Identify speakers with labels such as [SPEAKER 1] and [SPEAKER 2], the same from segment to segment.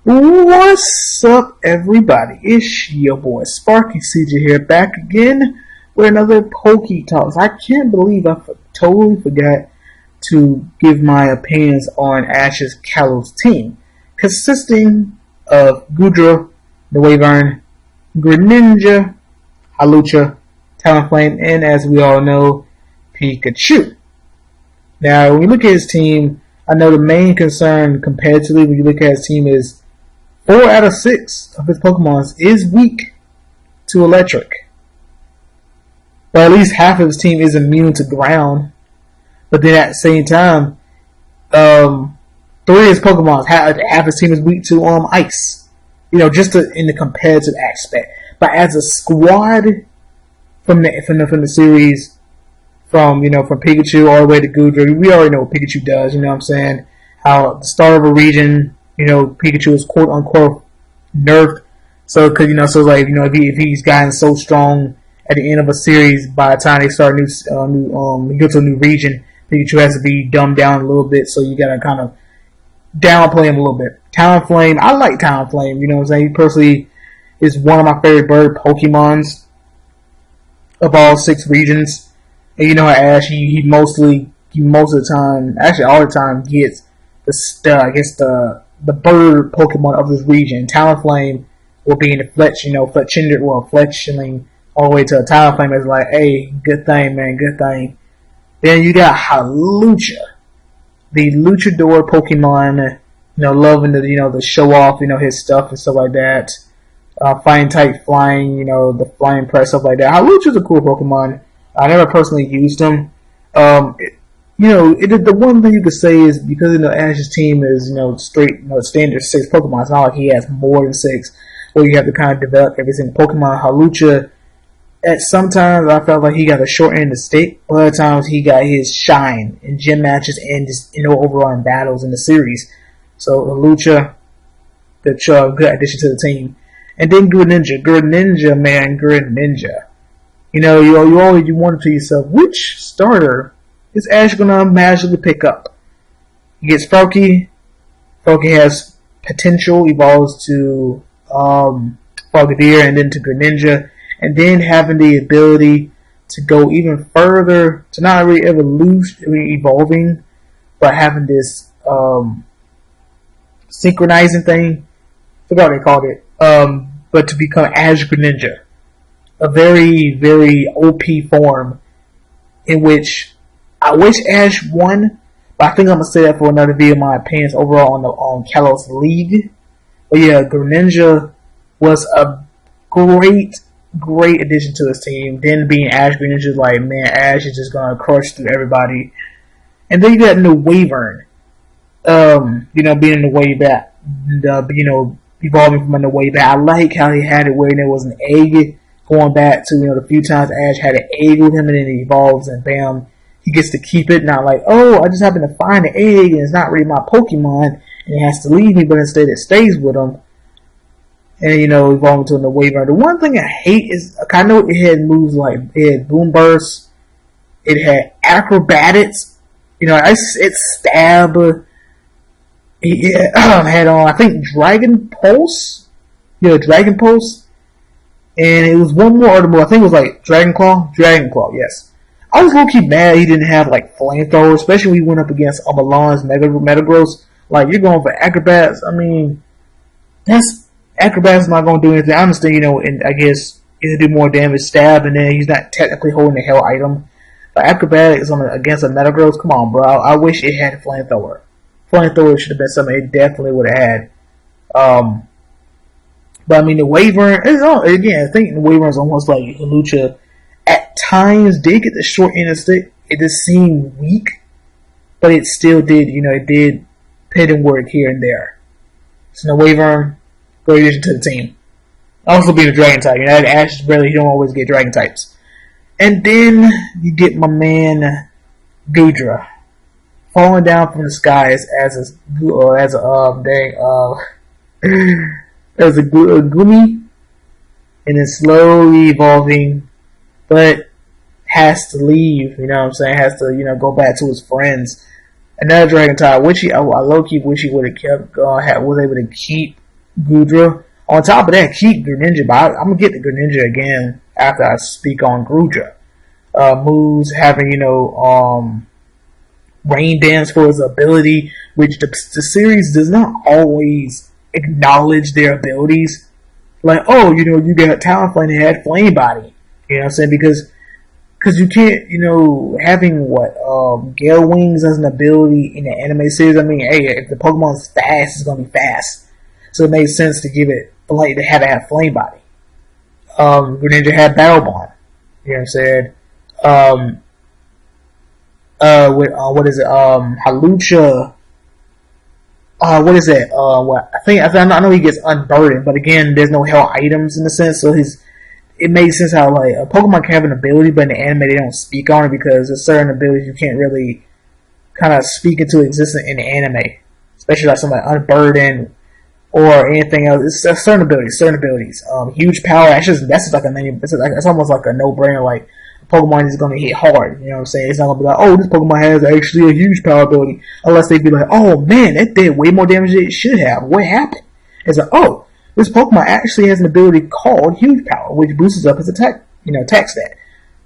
[SPEAKER 1] What's up, everybody? It's your boy Sparky CJ here, back again with another Poke Talks. I can't believe I totally forgot to give my opinions on Ash's Kalos team, consisting of Goodra, the Wyvern, Greninja, Hawlucha, Talonflame, and as we all know, Pikachu. Now, when you look at his team, I know the main concern comparatively when you look at his team is 4 out of 6 of his Pokemon is weak to electric. But at least half of his team is immune to ground. But then at the same time, 3 of his Pokemon, half his team is weak to ice. Just in the competitive aspect. But as a squad from the series, from Pikachu all the way to Goodra, we already know what Pikachu does. You know what I'm saying? How the start of a region, Pikachu is quote unquote nerfed. So, if he's gotten so strong at the end of a series, by the time they start go to a new region, Pikachu has to be dumbed down a little bit. So you gotta kind of downplay him a little bit. Talonflame, I like Talonflame. You know what I'm saying? He personally is one of my favorite bird Pokemons of all 6 regions. And you know how Ash, he most of the time, actually all the time, gets the bird Pokemon of this region. Talonflame will be in the fletchling all the way to a Talonflame is like, hey, good thing, man, good thing. Then you got Hawlucha, the luchador Pokemon, loving the show off, his stuff and stuff like that. Fighting type flying, the flying press, stuff like that. Hawlucha's a cool Pokemon. I never personally used him. The one thing you could say is because Ash's team is straight standard 6 Pokemon. It's not like he has more than 6, where you have to kind of develop every single Pokemon. Hawlucha, at sometimes I felt like he got a short end of the stick. Other times he got his shine in gym matches and just overall in battles in the series. So Hawlucha, good addition to the team. And then Greninja, Greninja. You wonder to yourself, which starter is Ash gonna magically pick up? He gets Sparky. Sparky has potential, evolves to Frogadier and then to Greninja, and then having the ability to go even further to not really evolving, but having this synchronizing thing. I forgot what they called it. But to become Ash Greninja, a very, very OP form in which I wish Ash won, but I think I'm gonna say that for another video. My opinions overall on Kalos League. But yeah, Greninja was a great addition to his team. Then being Ash Greninja, like, man, Ash is just gonna crush through everybody. And then you got the Wyvern, being in the way back, evolving from the way back. I like how he had it where there was an egg going back to the few times Ash had an egg with him, and then it evolves and bam, he gets to keep it. Not like, oh, I just happened to find an egg and it's not really my Pokemon and it has to leave me, but instead it stays with him. And evolving to the Wyvern. The one thing I hate is, I know it had moves like, it had Boom Burst, it had Acrobatics, it Stab, it had on, I think, Dragon Pulse. Dragon Pulse. And it was one more other move. I think it was like Dragon Claw. Dragon Claw, yes. I was low-key mad he didn't have like Flamethrower, especially when he went up against Milan's Metagross. Like, you're going for Acrobats. I mean, Acrobats not going to do anything. I understand, and I guess he'll do more damage, Stab, and then he's not technically holding the Hell item. But Acrobatics against a Metagross, come on, bro. I wish it had Flamethrower. Flamethrower should have been something it definitely would have had. But I mean, the Wyvern, again, I think the Wyvern is almost like Hawlucha. At times, did get the short end of the stick. It just seemed weak, but it still did, it did pit and work here and there. So the Wyvern, great addition to the team. Also being a Dragon type. Ash really, you don't always get Dragon types. And then you get my man Goodra falling down from the skies as a Gumi, and then slowly evolving, but has to leave, has to, go back to his friends. Another Dragon type, I low-key wish he would have kept, was able to keep Gudra. On top of that, keep Greninja, but I'm gonna get the Greninja again after I speak on Grudra. Moves having, Rain Dance for his ability, which the series does not always acknowledge their abilities. Like, oh, you got Talonflame that had Flame Body. You know what I'm saying? Because you can't, having Gale Wings as an ability in the anime series. I mean, hey, if the Pokemon's fast, it's gonna be fast. So it made sense to give it to have it have Flame Body. Greninja had Battle Bond. You know what I'm saying? What is it? Halucha. What is it? I know he gets unburdened, but again, there's no hell items in the sense, so it made sense how like a Pokemon can have an ability, but in the anime they don't speak on it because there's certain abilities you can't really kind of speak into existence in the anime, especially like something like unburdened or anything else. It's certain abilities. Huge power. That's just like a name. It's almost like a no-brainer. Like Pokemon is going to hit hard. You know what I'm saying? It's not going to be like, oh, this Pokemon has actually a huge power ability, unless they be like, oh man, that did way more damage than it should have. What happened? It's like, oh, this Pokemon actually has an ability called Huge Power, which boosts up its attack stat.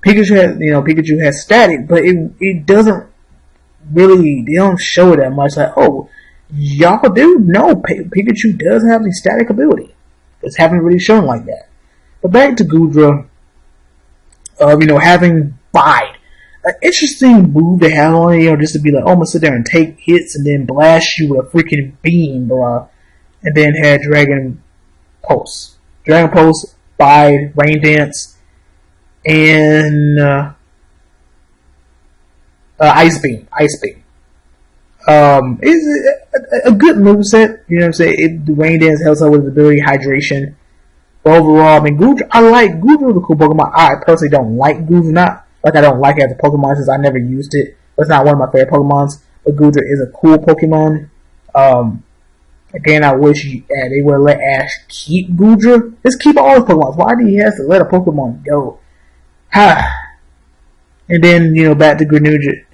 [SPEAKER 1] Pikachu has static, but it doesn't really. They don't show it that much. Like, oh, y'all do know Pikachu does have the static ability. Just haven't really shown like that. But back to Gudra. Having Bide. An interesting move to have on it, just to be like, oh, I'm gonna sit there and take hits and then blast you with a freaking beam, bro. And then had Dragon Pulse, Bide, Rain Dance, and Ice Beam. It's a good moveset, you know what I'm saying? The Rain Dance helps out with his ability, hydration. But overall, I mean, Gudra, I like Gudra is a cool Pokemon. I personally don't like Gudra, not like I don't like it as a Pokemon since I never used it. It's not one of my favorite Pokemons, but Gudra is a cool Pokemon. Again, I wish they would let Ash keep Gudra. Just keep all his Pokemon. Why do he have to let a Pokemon go? And then, back to Greninja,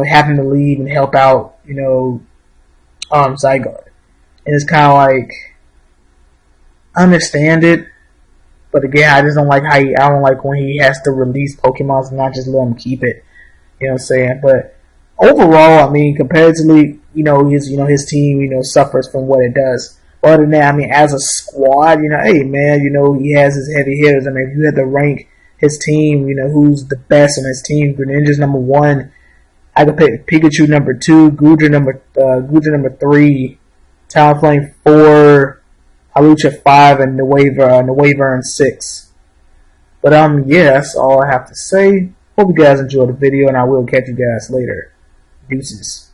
[SPEAKER 1] having to leave and help out, Zygarde. And it's kind of like, I understand it, but again, I just don't like I don't like when he has to release Pokemon and not just let him keep it. You know what I'm saying? But overall, I mean, comparatively, his team, suffers from what it does. But other than that, I mean, as a squad, hey man, he has his heavy hitters. I mean, if you had to rank his team, who's the best on his team, Greninja's number 1. I could pick Pikachu number 2, Gudra number 3, Talonflame 4. Halucha 5 and Noivern 6. But yeah, that's all I have to say. Hope you guys enjoyed the video, and I will catch you guys later. Deuces.